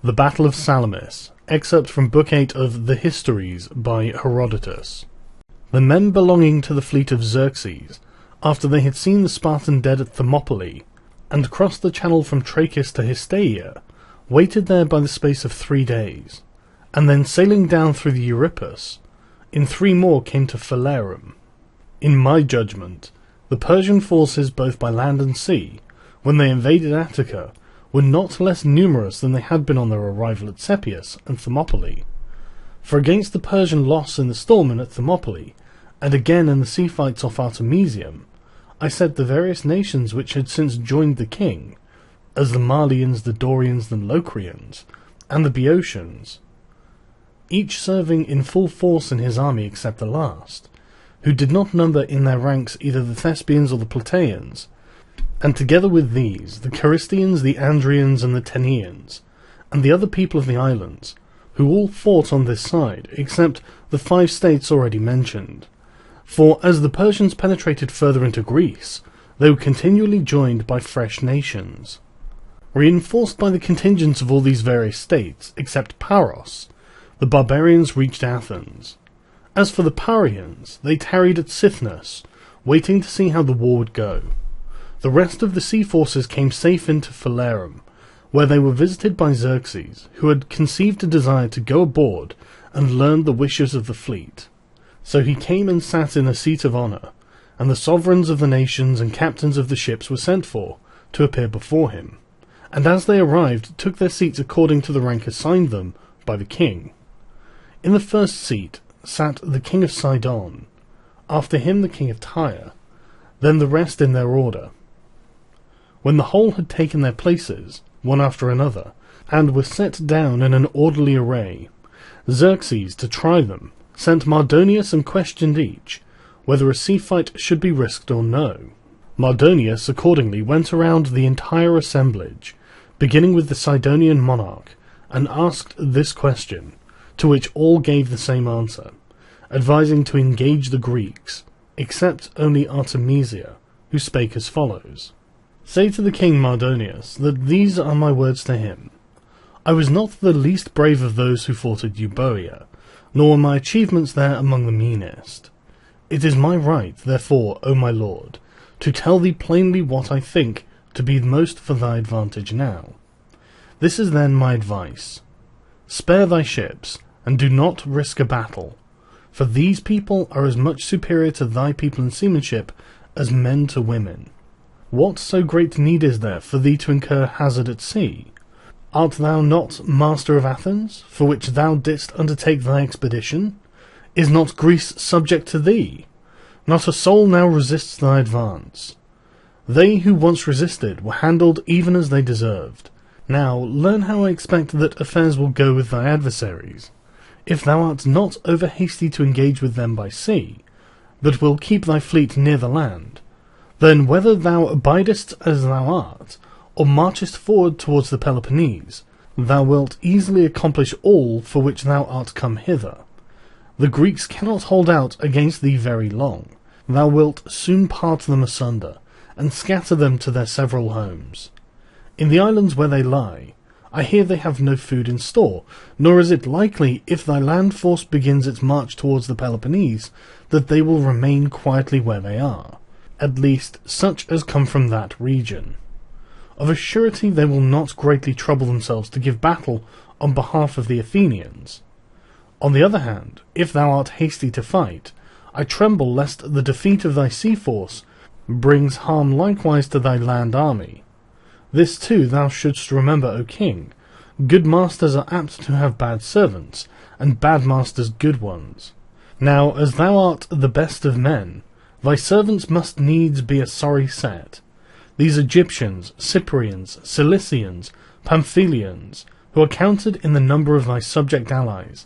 The Battle of Salamis, excerpt from Book 8 of the Histories by Herodotus. The men belonging to the fleet of Xerxes, after they had seen the Spartan dead at Thermopylae, and crossed the channel from Trachis to Hysteia, waited there by the space of 3 days, and then sailing down through the Euripus, in 3 more came to Phalerum. In my judgment, the Persian forces both by land and sea, when they invaded Attica, were not less numerous than they had been on their arrival at Sepius and Thermopylae. For against the Persian loss in the storm at Thermopylae, and again in the sea fights off Artemesium, I said the various nations which had since joined the king, as the Malians, the Dorians, the Locrians, and the Boeotians, each serving in full force in his army except the last, who did not number in their ranks either the Thespians or the Plataeans, and together with these, the Carystians, the Andrians, and the Teneans, and the other people of the islands, who all fought on this side, except the 5 states already mentioned. For as the Persians penetrated further into Greece, they were continually joined by fresh nations. Reinforced by the contingents of all these various states, except Paros, the barbarians reached Athens. As for the Parians, they tarried at Isthmus, waiting to see how the war would go. The rest of the sea forces came safe into Phalerum, where they were visited by Xerxes, who had conceived a desire to go aboard and learn the wishes of the fleet. So he came and sat in a seat of honour, and the sovereigns of the nations and captains of the ships were sent for, to appear before him, and as they arrived took their seats according to the rank assigned them by the king. In the first seat sat the king of Sidon, after him the king of Tyre, then the rest in their order. When the whole had taken their places, one after another, and were set down in an orderly array, Xerxes, to try them, sent Mardonius and questioned each, whether a sea fight should be risked or no. Mardonius accordingly went around the entire assemblage, beginning with the Sidonian monarch, and asked this question, to which all gave the same answer, advising to engage the Greeks, except only Artemisia, who spake as follows. Say to the king Mardonius that these are my words to him. I was not the least brave of those who fought at Euboea, nor were my achievements there among the meanest. It is my right, therefore, O my lord, to tell thee plainly what I think to be most for thy advantage now. This is then my advice. Spare thy ships, and do not risk a battle, for these people are as much superior to thy people in seamanship as men to women. What so great need is there for thee to incur hazard at sea? Art thou not master of Athens, for which thou didst undertake thy expedition? Is not Greece subject to thee? Not a soul now resists thy advance. They who once resisted were handled even as they deserved. Now learn how I expect that affairs will go with thy adversaries. If thou art not over hasty to engage with them by sea, but will keep thy fleet near the land, then whether thou abidest as thou art, or marchest forward towards the Peloponnese, thou wilt easily accomplish all for which thou art come hither. The Greeks cannot hold out against thee very long. Thou wilt soon part them asunder, and scatter them to their several homes. In the islands where they lie, I hear they have no food in store, nor is it likely, if thy land force begins its march towards the Peloponnese, that they will remain quietly where they are, at least such as come from that region. Of a surety they will not greatly trouble themselves to give battle on behalf of the Athenians. On the other hand, if thou art hasty to fight, I tremble lest the defeat of thy sea force brings harm likewise to thy land army. This too thou shouldst remember, O king. Good masters are apt to have bad servants, and bad masters good ones. Now, as thou art the best of men, thy servants must needs be a sorry set. These Egyptians, Cyprians, Cilicians, Pamphylians, who are counted in the number of thy subject allies,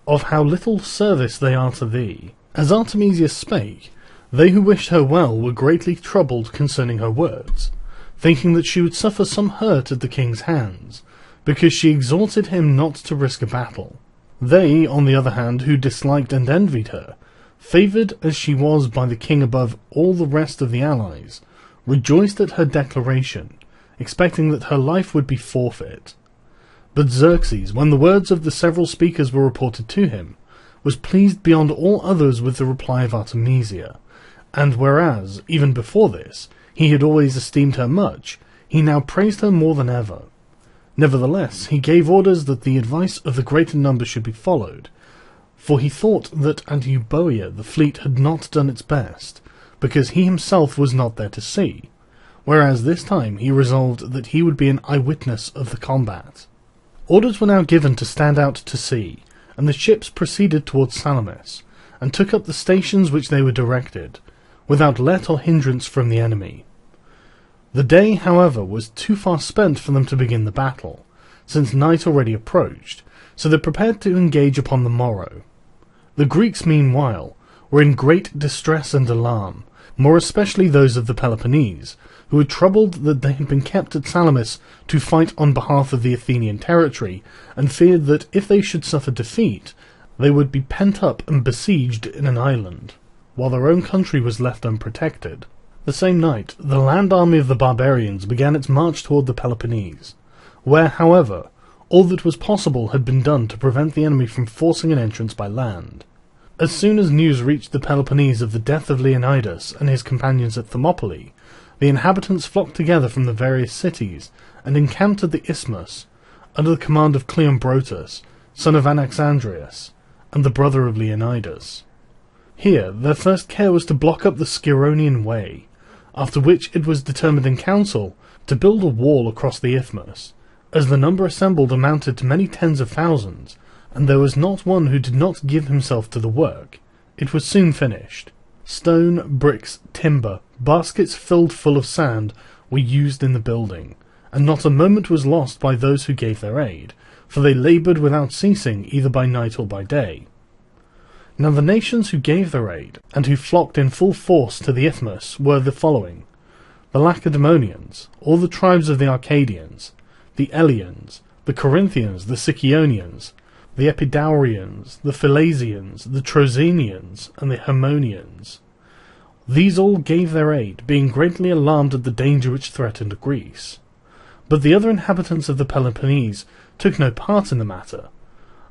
of how little service they are to thee. As Artemisia spake, they who wished her well were greatly troubled concerning her words, thinking that she would suffer some hurt at the king's hands, because she exhorted him not to risk a battle. They, on the other hand, who disliked and envied her, favoured as she was by the king above all the rest of the allies, rejoiced at her declaration, expecting that her life would be forfeit. But Xerxes, when the words of the several speakers were reported to him, was pleased beyond all others with the reply of Artemisia, and whereas, even before this, he had always esteemed her much, he now praised her more than ever. Nevertheless, he gave orders that the advice of the greater number should be followed, for he thought that at Euboea the fleet had not done its best, because he himself was not there to see, whereas this time he resolved that he would be an eyewitness of the combat. Orders were now given to stand out to sea, and the ships proceeded towards Salamis, and took up the stations which they were directed, without let or hindrance from the enemy. The day, however, was too far spent for them to begin the battle, since night already approached, so they prepared to engage upon the morrow. The Greeks, meanwhile, were in great distress and alarm, more especially those of the Peloponnese, who were troubled that they had been kept at Salamis to fight on behalf of the Athenian territory, and feared that if they should suffer defeat, they would be pent up and besieged in an island, while their own country was left unprotected. The same night, the land army of the barbarians began its march toward the Peloponnese, where, however, all that was possible had been done to prevent the enemy from forcing an entrance by land. As soon as news reached the Peloponnese of the death of Leonidas and his companions at Thermopylae, the inhabitants flocked together from the various cities and encamped at the Isthmus, under the command of Cleombrotus, son of Anaxandrius, and the brother of Leonidas. Here their first care was to block up the Scironian way, after which it was determined in council to build a wall across the Isthmus, as the number assembled amounted to many tens of thousands, and there was not one who did not give himself to the work. It was soon finished. Stone, bricks, timber, baskets filled full of sand were used in the building, and not a moment was lost by those who gave their aid, for they laboured without ceasing either by night or by day. Now the nations who gave their aid, and who flocked in full force to the Isthmus, were the following: the Lacedaemonians, all the tribes of the Arcadians, the Eleans, the Corinthians, the Sicyonians, the Epidaurians, the Philasians, the Trozenians, and the Hermonians. These all gave their aid, being greatly alarmed at the danger which threatened Greece. But the other inhabitants of the Peloponnese took no part in the matter,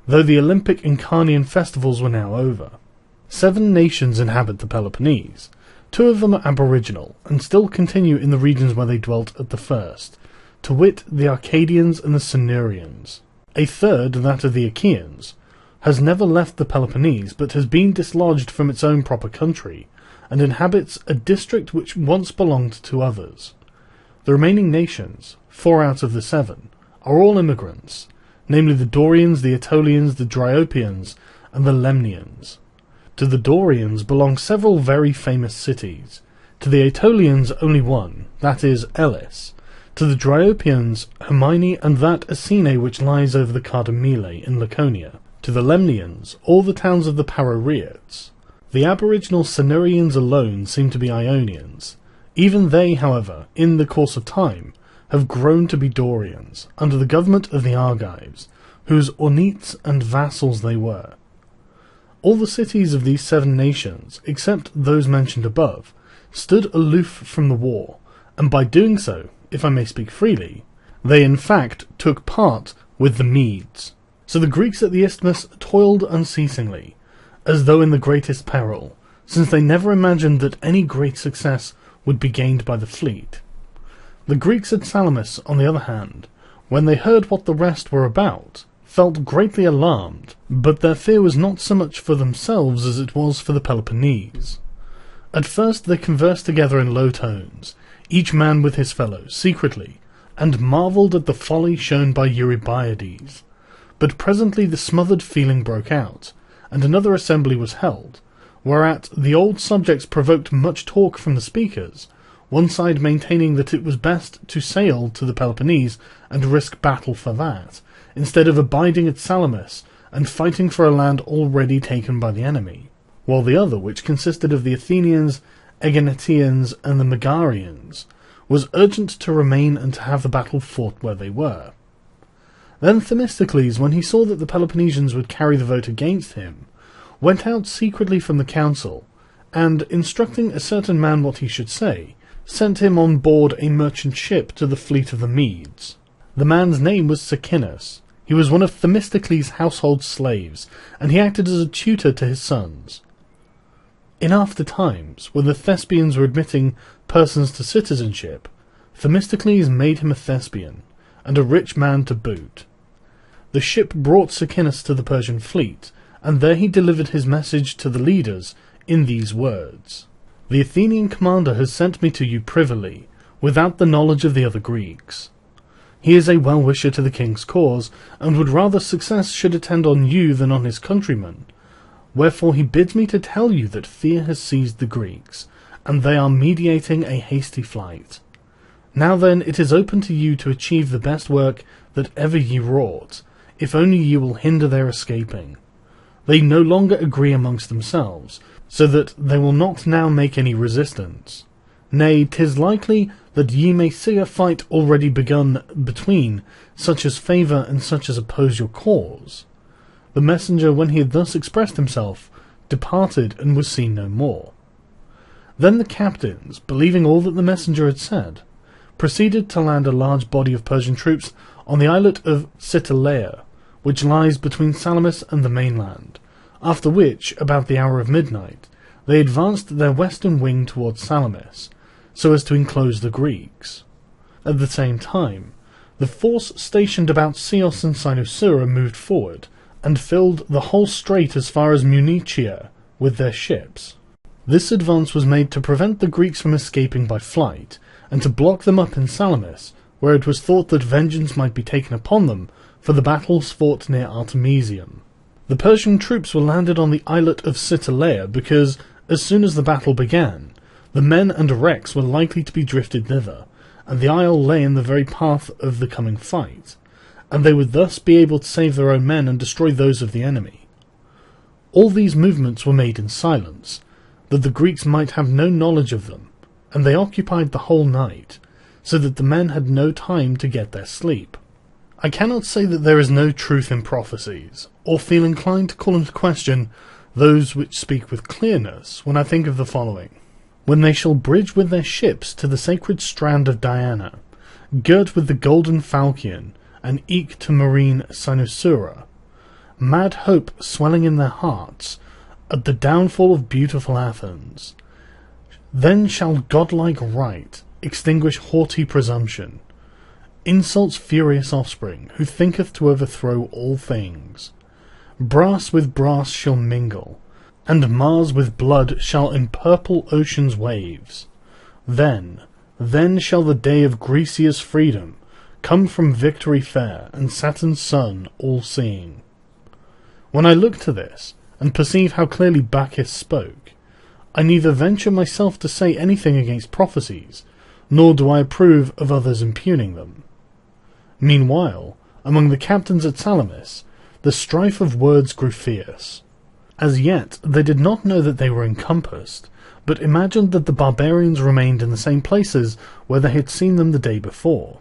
though the Olympic and Carnian festivals were now over. 7 nations inhabit the Peloponnese. 2 of them are aboriginal, and still continue in the regions where they dwelt at the first, to wit the Arcadians and the Silurians. A third, that of the Achaeans, has never left the Peloponnese, but has been dislodged from its own proper country, and inhabits a district which once belonged to others. The remaining nations, 4 out of the 7, are all immigrants, namely the Dorians, the Aetolians, the Dryopians, and the Lemnians. To the Dorians belong several very famous cities. To the Aetolians only one, that is Elis. To the Dryopians, Hermine and that Asine which lies over the Cardamyle in Laconia. To the Lemnians, all the towns of the Paroreates. The aboriginal Cenurians alone seem to be Ionians. Even they, however, in the course of time, have grown to be Dorians, under the government of the Argives, whose orniths and vassals they were. All the cities of these 7 nations, except those mentioned above, stood aloof from the war, and by doing so, if I may speak freely, they in fact took part with the Medes. So the Greeks at the Isthmus toiled unceasingly, as though in the greatest peril, since they never imagined that any great success would be gained by the fleet. The Greeks at Salamis, on the other hand, when they heard what the rest were about, felt greatly alarmed, but their fear was not so much for themselves as it was for the Peloponnese. At first they conversed together in low tones, each man with his fellow, secretly, and marvelled at the folly shown by Eurybiades. But presently the smothered feeling broke out, and another assembly was held, whereat the old subjects provoked much talk from the speakers, one side maintaining that it was best to sail to the Peloponnese and risk battle for that, instead of abiding at Salamis and fighting for a land already taken by the enemy, while the other, which consisted of the Athenians, Eginetians, and the Megarians, was urgent to remain and to have the battle fought where they were. Then Themistocles, when he saw that the Peloponnesians would carry the vote against him, went out secretly from the council, and, instructing a certain man what he should say, sent him on board a merchant ship to the fleet of the Medes. The man's name was Sicinus. He was one of Themistocles' household slaves, and he acted as a tutor to his sons. In after times, when the Thespians were admitting persons to citizenship, Themistocles made him a Thespian, and a rich man to boot. The ship brought Sicinnus to the Persian fleet, and there he delivered his message to the leaders in these words: "The Athenian commander has sent me to you privily, without the knowledge of the other Greeks. He is a well-wisher to the king's cause, and would rather success should attend on you than on his countrymen. Wherefore he bids me to tell you that fear has seized the Greeks, and they are meditating a hasty flight. Now then, it is open to you to achieve the best work that ever ye wrought, if only ye will hinder their escaping. They no longer agree amongst themselves, so that they will not now make any resistance. Nay, 'tis likely that ye may see a fight already begun between such as favour and such as oppose your cause." The messenger, when he had thus expressed himself, departed and was seen no more. Then the captains, believing all that the messenger had said, proceeded to land a large body of Persian troops on the islet of Citalaea, which lies between Salamis and the mainland, after which, about the hour of midnight, they advanced their western wing towards Salamis, so as to enclose the Greeks. At the same time, the force stationed about Chios and Cynosura moved forward, and filled the whole strait as far as Munichia with their ships. This advance was made to prevent the Greeks from escaping by flight, and to block them up in Salamis, where it was thought that vengeance might be taken upon them for the battles fought near Artemesium. The Persian troops were landed on the islet of Citalaea because, as soon as the battle began, the men and wrecks were likely to be drifted thither, and the isle lay in the very path of the coming fight, and they would thus be able to save their own men and destroy those of the enemy. All these movements were made in silence, that the Greeks might have no knowledge of them, and they occupied the whole night, so that the men had no time to get their sleep. I cannot say that there is no truth in prophecies, or feel inclined to call into question those which speak with clearness, when I think of the following: "When they shall bridge with their ships to the sacred strand of Diana, girt with the golden falchion, and eke to marine Cynosura, mad hope swelling in their hearts at the downfall of beautiful Athens. Then shall godlike right extinguish haughty presumption, insult's furious offspring, who thinketh to overthrow all things. Brass with brass shall mingle, and Mars with blood shall empurple ocean's waves. Then shall the day of Grecia's freedom come from victory fair, and Saturn's sun all-seeing." When I look to this, and perceive how clearly Bacchus spoke, I neither venture myself to say anything against prophecies, nor do I approve of others impugning them. Meanwhile, among the captains at Salamis, the strife of words grew fierce. As yet they did not know that they were encompassed, but imagined that the barbarians remained in the same places where they had seen them the day before.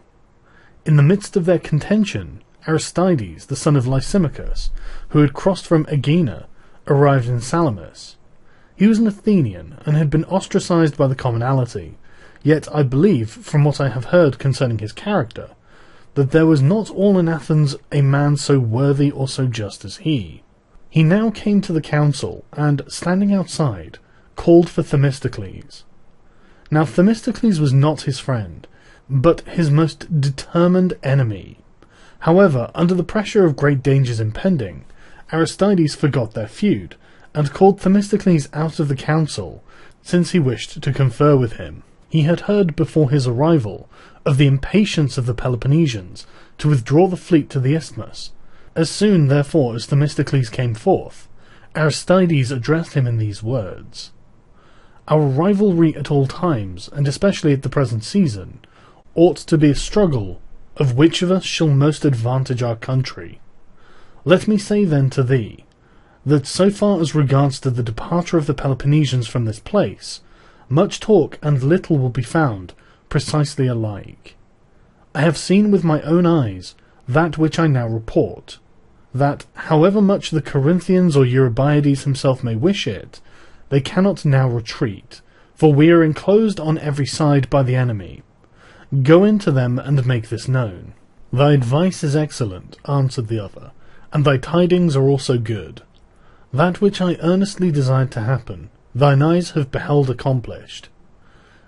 In the midst of their contention, Aristides, the son of Lysimachus, who had crossed from Aegina, arrived in Salamis. He was an Athenian, and had been ostracized by the commonalty, yet I believe, from what I have heard concerning his character, that there was not all in Athens a man so worthy or so just as he. He now came to the council, and, standing outside, called for Themistocles. Now Themistocles was not his friend, but his most determined enemy. However, under the pressure of great dangers impending, Aristides forgot their feud, and called Themistocles out of the council, since he wished to confer with him. He had heard before his arrival of the impatience of the Peloponnesians to withdraw the fleet to the Isthmus. As soon, therefore, as Themistocles came forth, Aristides addressed him in these words: "Our rivalry at all times, and especially at the present season, ought to be a struggle of which of us shall most advantage our country. Let me say then to thee, that so far as regards to the departure of the Peloponnesians from this place, much talk and little will be found precisely alike. I have seen with my own eyes that which I now report, that, however much the Corinthians or Eurybiades himself may wish it, they cannot now retreat, for we are enclosed on every side by the enemy. Go in to them and make this known." "Thy advice is excellent," answered the other, "and thy tidings are also good. That which I earnestly desired to happen, thine eyes have beheld accomplished.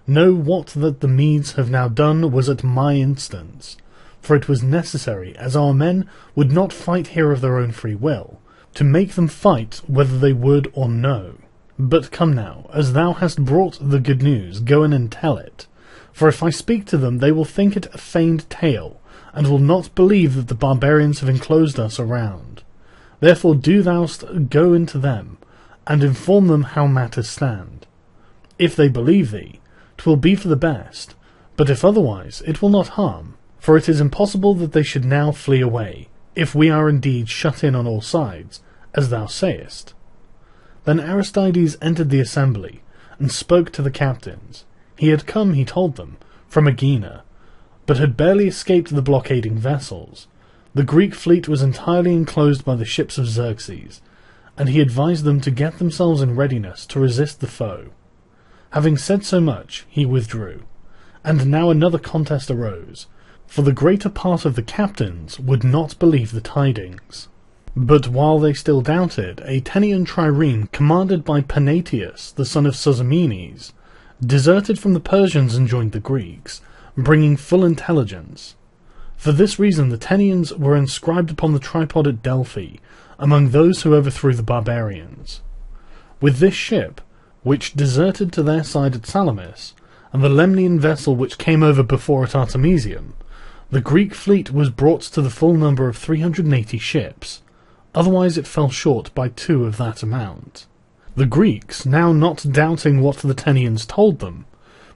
Know what that the Medes have now done was at my instance, for it was necessary, as our men would not fight here of their own free will, to make them fight whether they would or no. But come now, as thou hast brought the good news, go in and tell it, for if I speak to them they will think it a feigned tale, and will not believe that the barbarians have enclosed us around. Therefore do thou go into them, and inform them how matters stand. If they believe thee, 'twill be for the best, but if otherwise, it will not harm, for it is impossible that they should now flee away, if we are indeed shut in on all sides, as thou sayest." Then Aristides entered the assembly, and spoke to the captains. He had come, he told them, from Aegina, but had barely escaped the blockading vessels. The Greek fleet was entirely enclosed by the ships of Xerxes, and he advised them to get themselves in readiness to resist the foe. Having said so much, he withdrew, and now another contest arose, for the greater part of the captains would not believe the tidings. But while they still doubted, a Tenian trireme commanded by Panatius, the son of Sosamenes, deserted from the Persians and joined the Greeks, bringing full intelligence. For this reason the Tenians were inscribed upon the tripod at Delphi, among those who overthrew the barbarians. With this ship, which deserted to their side at Salamis, and the Lemnian vessel which came over before at Artemesium, the Greek fleet was brought to the full number of 380 ships. Otherwise it fell short by 2 of that amount. The Greeks, now not doubting what the Tenians told them,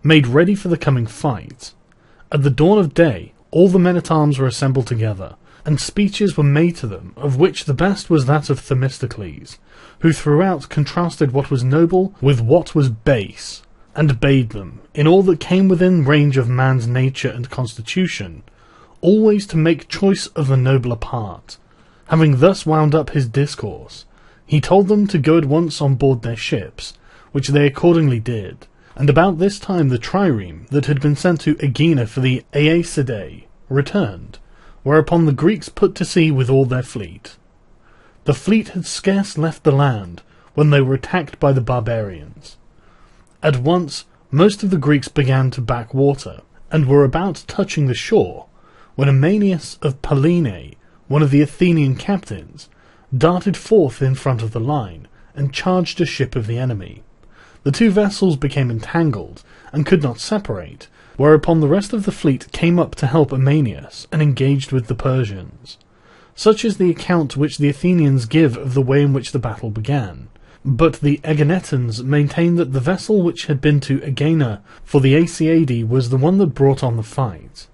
made ready for the coming fight. At the dawn of day, all the men-at-arms were assembled together, and speeches were made to them, of which the best was that of Themistocles, who throughout contrasted what was noble with what was base, and bade them, in all that came within range of man's nature and constitution, always to make choice of the nobler part. Having thus wound up his discourse, he told them to go at once on board their ships, which they accordingly did, and about this time the trireme that had been sent to Aegina for the Aeacidae returned, whereupon the Greeks put to sea with all their fleet. The fleet had scarce left the land when they were attacked by the barbarians. At once most of the Greeks began to back water, and were about touching the shore, when Amanius of Pallene, one of the Athenian captains, darted forth in front of the line, and charged a ship of the enemy. The 2 vessels became entangled, and could not separate, whereupon the rest of the fleet came up to help Amanius, and engaged with the Persians. Such is the account which the Athenians give of the way in which the battle began. But the Aeginetans maintain that the vessel which had been to Aegina for the Aeacidae was the one that brought on the fight.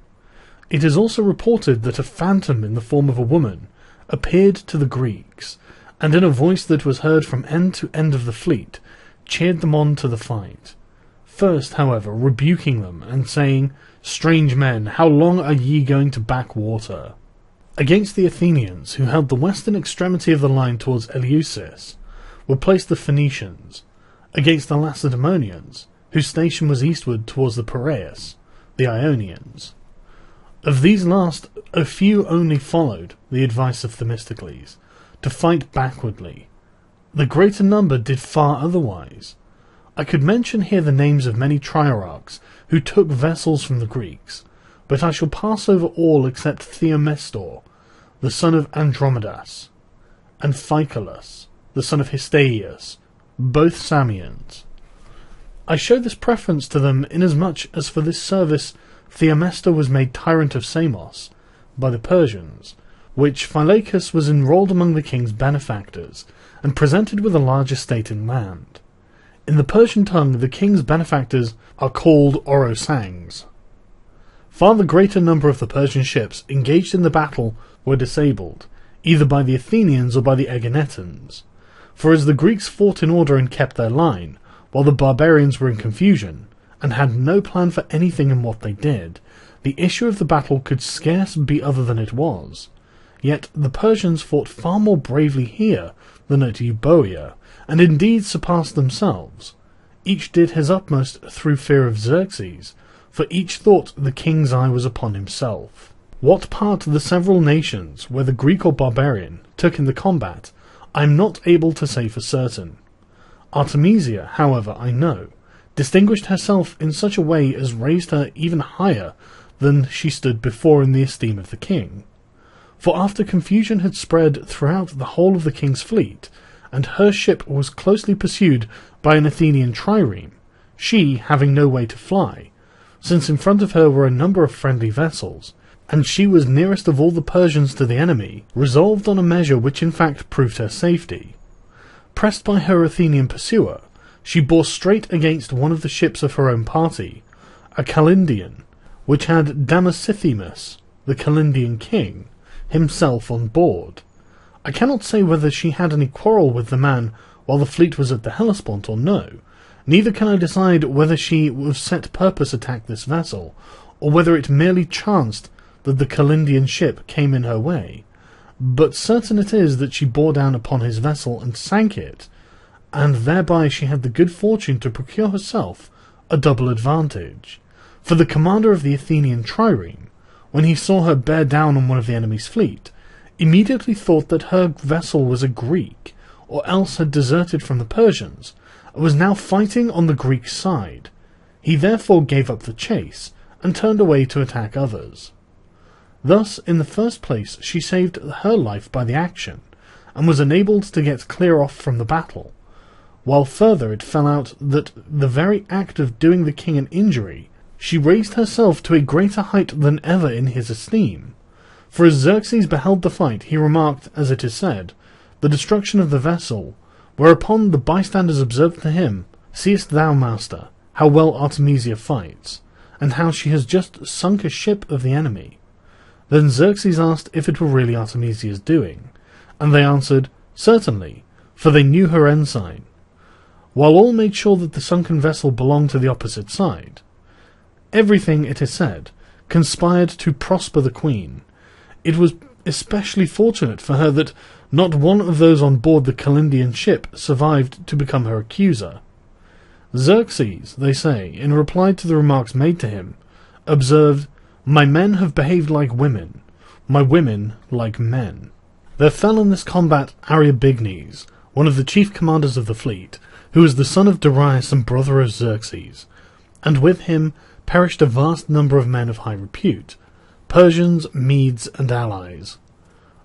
It is also reported that a phantom in the form of a woman appeared to the Greeks, and in a voice that was heard from end to end of the fleet, cheered them on to the fight. First, however, rebuking them, and saying, "Strange men, how long are ye going to back water?" Against the Athenians, who held the western extremity of the line towards Eleusis, were placed the Phoenicians. Against the Lacedaemonians, whose station was eastward towards the Piraeus, the Ionians. Of these last, a few only followed the advice of Themistocles, to fight backwardly. The greater number did far otherwise. I could mention here the names of many triarchs who took vessels from the Greeks, but I shall pass over all except Themistocles, the son of Andromedas, and Phycalus, the son of Hystaius, both Samians. I show this preference to them inasmuch as for this service Themistocles was made tyrant of Samos by the Persians, which Phylacus was enrolled among the king's benefactors, and presented with a large estate in land. In the Persian tongue the king's benefactors are called orosangs. Far the greater number of the Persian ships engaged in the battle were disabled, either by the Athenians or by the Aeginetans, for as the Greeks fought in order and kept their line, while the barbarians were in confusion, and had no plan for anything in what they did, the issue of the battle could scarce be other than it was. Yet the Persians fought far more bravely here than at Euboea, and indeed surpassed themselves. Each did his utmost through fear of Xerxes, for each thought the king's eye was upon himself. What part the several nations, whether Greek or barbarian, took in the combat, I am not able to say for certain. Artemisia, however, I know, distinguished herself in such a way as raised her even higher than she stood before in the esteem of the king. For after confusion had spread throughout the whole of the king's fleet, and her ship was closely pursued by an Athenian trireme, she, having no way to fly, since in front of her were a number of friendly vessels, and she was nearest of all the Persians to the enemy, resolved on a measure which in fact proved her safety. Pressed by her Athenian pursuer, she bore straight against one of the ships of her own party, a Calindian, which had Damasithemus, the Calindian king, himself on board. I cannot say whether she had any quarrel with the man while the fleet was at the Hellespont or no, neither can I decide whether she of set purpose attacked this vessel, or whether it merely chanced that the Calindian ship came in her way, but certain it is that she bore down upon his vessel and sank it, and thereby she had the good fortune to procure herself a double advantage. For the commander of the Athenian trireme, when he saw her bear down on one of the enemy's fleet, immediately thought that her vessel was a Greek, or else had deserted from the Persians, and was now fighting on the Greek side. He therefore gave up the chase, and turned away to attack others. Thus, in the first place, she saved her life by the action, and was enabled to get clear off from the battle, while further it fell out that the very act of doing the king an injury, she raised herself to a greater height than ever in his esteem. For as Xerxes beheld the fight, he remarked, as it is said, the destruction of the vessel, whereupon the bystanders observed to him, "Seest thou, master, how well Artemisia fights, and how she has just sunk a ship of the enemy?" Then Xerxes asked if it were really Artemisia's doing, and they answered, "Certainly," for they knew her ensign, while all made sure that the sunken vessel belonged to the opposite side. Everything, it is said, conspired to prosper the queen. It was especially fortunate for her that not one of those on board the Calindian ship survived to become her accuser. Xerxes, they say, in reply to the remarks made to him, observed, "My men have behaved like women, my women like men." There fell in this combat Aristobignes, one of the chief commanders of the fleet, who was the son of Darius and brother of Xerxes, and with him perished a vast number of men of high repute, Persians, Medes, and allies.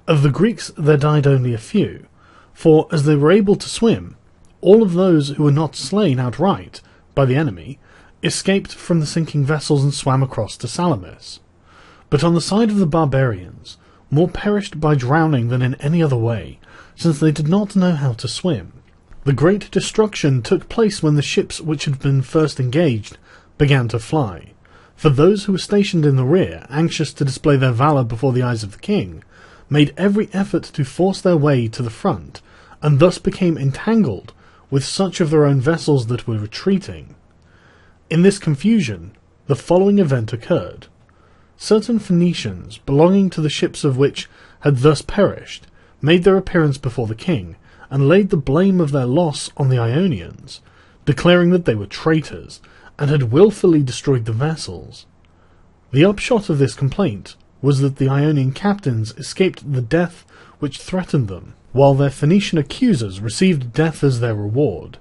Of the Greeks there died only a few, for as they were able to swim, all of those who were not slain outright by the enemy escaped from the sinking vessels and swam across to Salamis. But on the side of the barbarians, more perished by drowning than in any other way, since they did not know how to swim. The great destruction took place when the ships which had been first engaged began to fly, for those who were stationed in the rear, anxious to display their valour before the eyes of the king, made every effort to force their way to the front, and thus became entangled with such of their own vessels that were retreating. In this confusion, the following event occurred. Certain Phoenicians, belonging to the ships of which had thus perished, made their appearance before the king, and laid the blame of their loss on the Ionians, declaring that they were traitors, and had wilfully destroyed the vessels. The upshot of this complaint was that the Ionian captains escaped the death which threatened them, while their Phoenician accusers received death as their reward.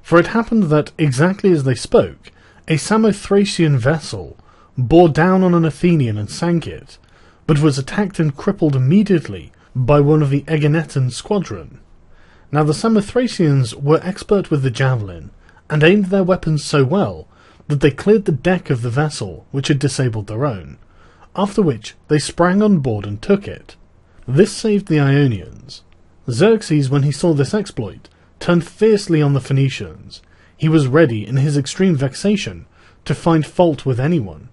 For it happened that, exactly as they spoke, a Samothracian vessel bore down on an Athenian and sank it, but was attacked and crippled immediately by one of the Aeginetan squadron. Now the Samothracians were expert with the javelin, and aimed their weapons so well that they cleared the deck of the vessel which had disabled their own, after which they sprang on board and took it. This saved the Ionians. Xerxes, when he saw this exploit, turned fiercely on the Phoenicians. He was ready, in his extreme vexation, to find fault with anyone,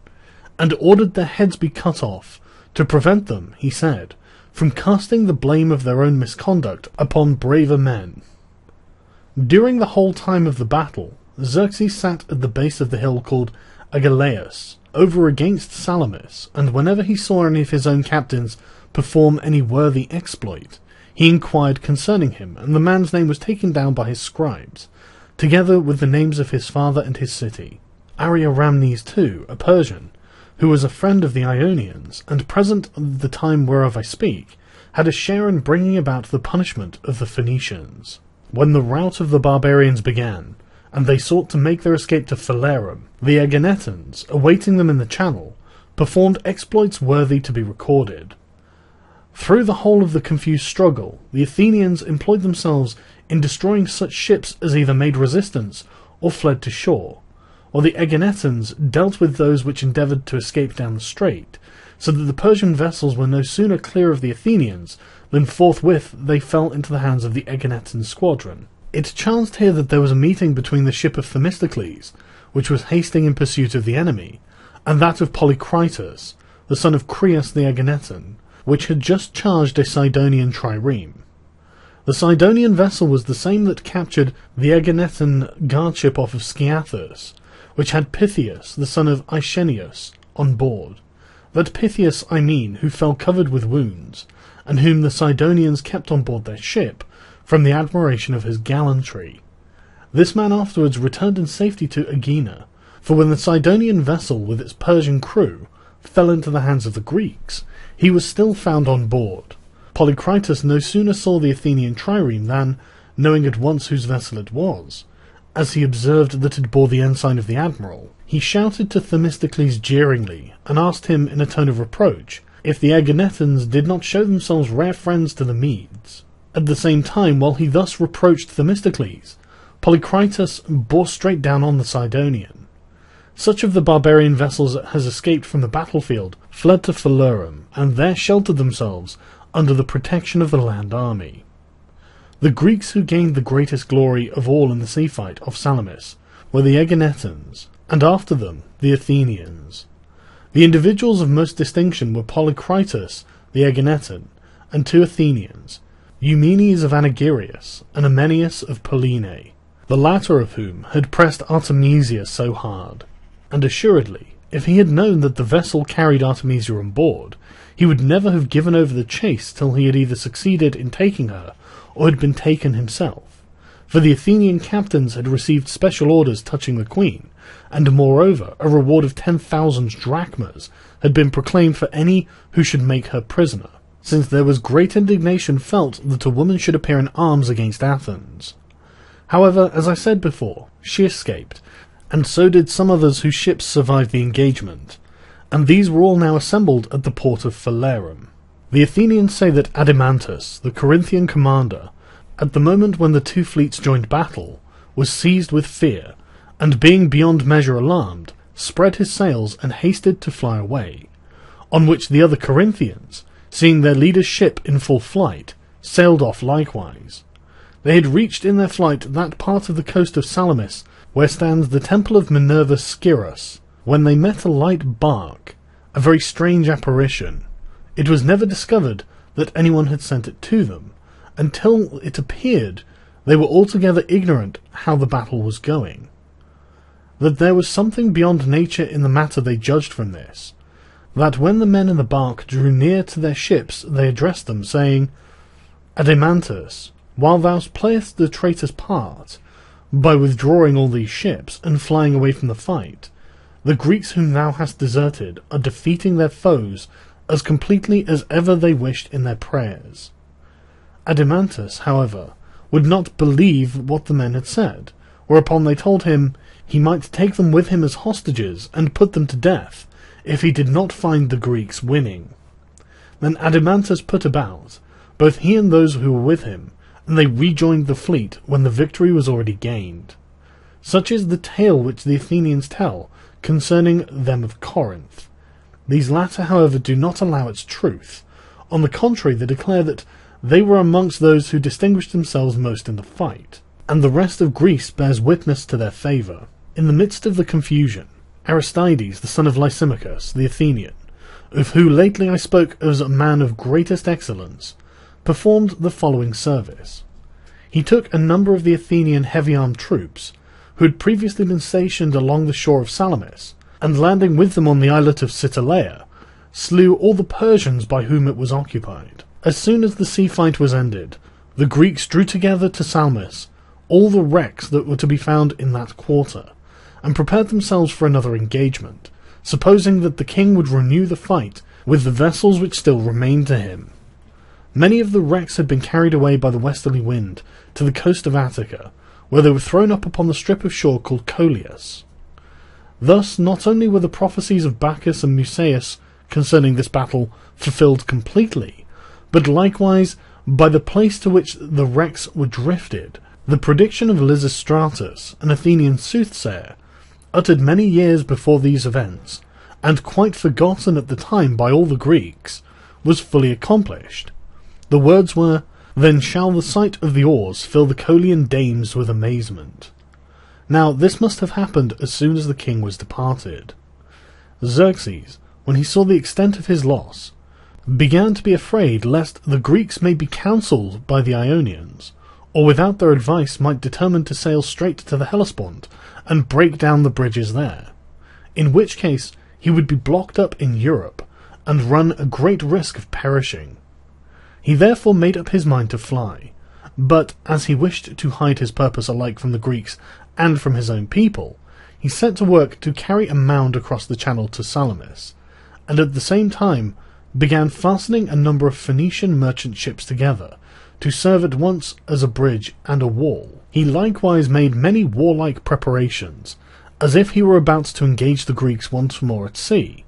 and ordered their heads be cut off, to prevent them, he said, from casting the blame of their own misconduct upon braver men. During the whole time of the battle, Xerxes sat at the base of the hill called Agelaeus, over against Salamis, and whenever he saw any of his own captains perform any worthy exploit, he inquired concerning him, and the man's name was taken down by his scribes, together with the names of his father and his city. Ariaramnes too, a Persian, who was a friend of the Ionians, and present at the time whereof I speak, had a share in bringing about the punishment of the Phoenicians. When the rout of the barbarians began, and they sought to make their escape to Phalerum, the Aeginetans, awaiting them in the channel, performed exploits worthy to be recorded. Through the whole of the confused struggle, the Athenians employed themselves in destroying such ships as either made resistance or fled to shore, while the Aeginetans dealt with those which endeavoured to escape down the strait, so that the Persian vessels were no sooner clear of the Athenians than forthwith they fell into the hands of the Aeginetan squadron. It chanced here that there was a meeting between the ship of Themistocles, which was hasting in pursuit of the enemy, and that of Polycritus, the son of Creus the Aeginetan, which had just charged a Sidonian trireme. The Sidonian vessel was the same that captured the Aeginetan guardship off of Sciathus, which had Pythias, the son of Aeschines, on board. That Pythias I mean, who fell covered with wounds, and whom the Sidonians kept on board their ship, from the admiration of his gallantry. This man afterwards returned in safety to Aegina, for when the Sidonian vessel with its Persian crew fell into the hands of the Greeks, he was still found on board. Polycritus no sooner saw the Athenian trireme than, knowing at once whose vessel it was, as he observed that it bore the ensign of the admiral, he shouted to Themistocles jeeringly, and asked him in a tone of reproach if the Aeginetans did not show themselves rare friends to the Medes. At the same time, while he thus reproached Themistocles, Polycritus bore straight down on the Sidonian. Such of the barbarian vessels as escaped from the battlefield fled to Phalerum, and there sheltered themselves under the protection of the land army. The Greeks who gained the greatest glory of all in the sea fight off Salamis were the Aeginetans, and after them the Athenians. The individuals of most distinction were Polycritus the Aeginetan, and two Athenians, Eumenes of Anagirius and Amenius of Pellene, the latter of whom had pressed Artemisia so hard. And assuredly, if he had known that the vessel carried Artemisia on board, he would never have given over the chase till he had either succeeded in taking her or had been taken himself, for the Athenian captains had received special orders touching the queen, and moreover a reward of 10,000 drachmas had been proclaimed for any who should make her prisoner, since there was great indignation felt that a woman should appear in arms against Athens. However, as I said before, she escaped, and so did some others whose ships survived the engagement, and these were all now assembled at the port of Phalerum. The Athenians say that Adimantus, the Corinthian commander, at the moment when the two fleets joined battle, was seized with fear, and being beyond measure alarmed, spread his sails and hasted to fly away, on which the other Corinthians, seeing their leader's ship in full flight, sailed off likewise. They had reached in their flight that part of the coast of Salamis where stands the temple of Minerva Scirus, when they met a light bark, a very strange apparition. It was never discovered that anyone had sent it to them, until it appeared they were altogether ignorant how the battle was going. That there was something beyond nature in the matter they judged from this, that when the men in the bark drew near to their ships they addressed them, saying, Adimantus, while thou playest the traitor's part, by withdrawing all these ships and flying away from the fight, the Greeks whom thou hast deserted are defeating their foes as completely as ever they wished in their prayers. Adimantus, however, would not believe what the men had said, whereupon they told him he might take them with him as hostages and put them to death, if he did not find the Greeks winning. Then Adimantus put about, both he and those who were with him, and they rejoined the fleet when the victory was already gained. Such is the tale which the Athenians tell concerning them of Corinth. These latter, however, do not allow its truth. On the contrary, they declare that they were amongst those who distinguished themselves most in the fight, and the rest of Greece bears witness to their favour. In the midst of the confusion, Aristides, the son of Lysimachus, the Athenian, of who lately I spoke as a man of greatest excellence, performed the following service. He took a number of the Athenian heavy-armed troops, who had previously been stationed along the shore of Salamis, and landing with them on the islet of Citolea, slew all the Persians by whom it was occupied. As soon as the sea fight was ended, the Greeks drew together to Salamis all the wrecks that were to be found in that quarter, and prepared themselves for another engagement, supposing that the king would renew the fight with the vessels which still remained to him. Many of the wrecks had been carried away by the westerly wind to the coast of Attica, where they were thrown up upon the strip of shore called Coelius. Thus, not only were the prophecies of Bacchus and Musaeus concerning this battle fulfilled completely, but likewise, by the place to which the wrecks were drifted, the prediction of Lysistratus, an Athenian soothsayer, uttered many years before these events, and quite forgotten at the time by all the Greeks, was fully accomplished. The words were, "Then shall the sight of the oars fill the Coelian dames with amazement." Now this must have happened as soon as the king was departed. Xerxes, when he saw the extent of his loss, began to be afraid lest the Greeks may be counselled by the Ionians, or without their advice might determine to sail straight to the Hellespont and break down the bridges there, in which case he would be blocked up in Europe and run a great risk of perishing. He therefore made up his mind to fly, but as he wished to hide his purpose alike from the Greeks and from his own people, he set to work to carry a mound across the channel to Salamis, and at the same time began fastening a number of Phoenician merchant ships together, to serve at once as a bridge and a wall. He likewise made many warlike preparations, as if he were about to engage the Greeks once more at sea.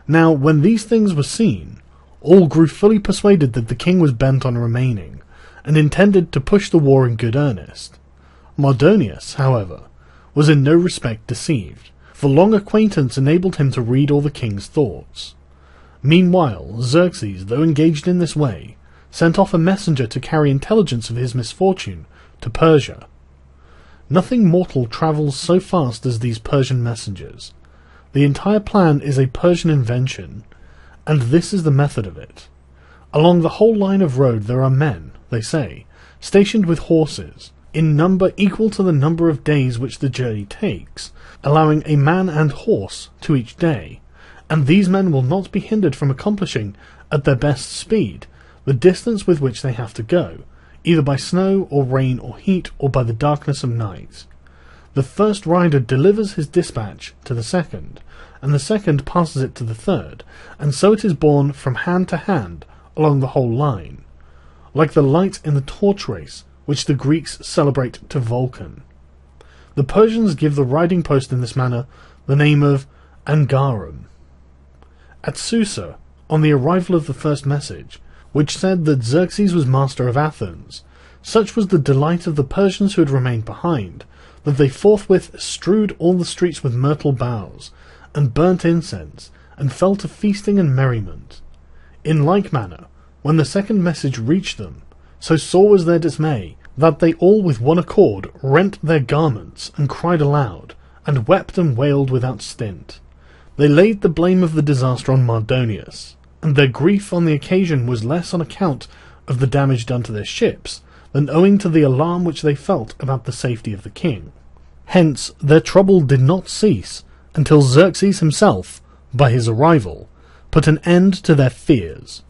Now, when these things were seen, all grew fully persuaded that the king was bent on remaining, and intended to push the war in good earnest. Mardonius, however, was in no respect deceived, for long acquaintance enabled him to read all the king's thoughts. Meanwhile, Xerxes, though engaged in this way, sent off a messenger to carry intelligence of his misfortune to Persia. Nothing mortal travels so fast as these Persian messengers. The entire plan is a Persian invention, and this is the method of it. Along the whole line of road there are men, they say, stationed with horses, in number equal to the number of days which the journey takes, allowing a man and horse to each day, and these men will not be hindered from accomplishing, at their best speed, the distance with which they have to go, either by snow or rain or heat or by the darkness of night. The first rider delivers his dispatch to the second, and the second passes it to the third, and so it is borne from hand to hand along the whole line, like the light in the torch race which the Greeks celebrate to Vulcan. The Persians give the riding post in this manner the name of Angarum. At Susa, on the arrival of the first message, which said that Xerxes was master of Athens, such was the delight of the Persians who had remained behind, that they forthwith strewed all the streets with myrtle boughs, and burnt incense, and fell to feasting and merriment. In like manner, when the second message reached them, so sore was their dismay, that they all with one accord rent their garments, and cried aloud, and wept and wailed without stint. They laid the blame of the disaster on Mardonius, and their grief on the occasion was less on account of the damage done to their ships, than owing to the alarm which they felt about the safety of the king. Hence their trouble did not cease until Xerxes himself, by his arrival, put an end to their fears.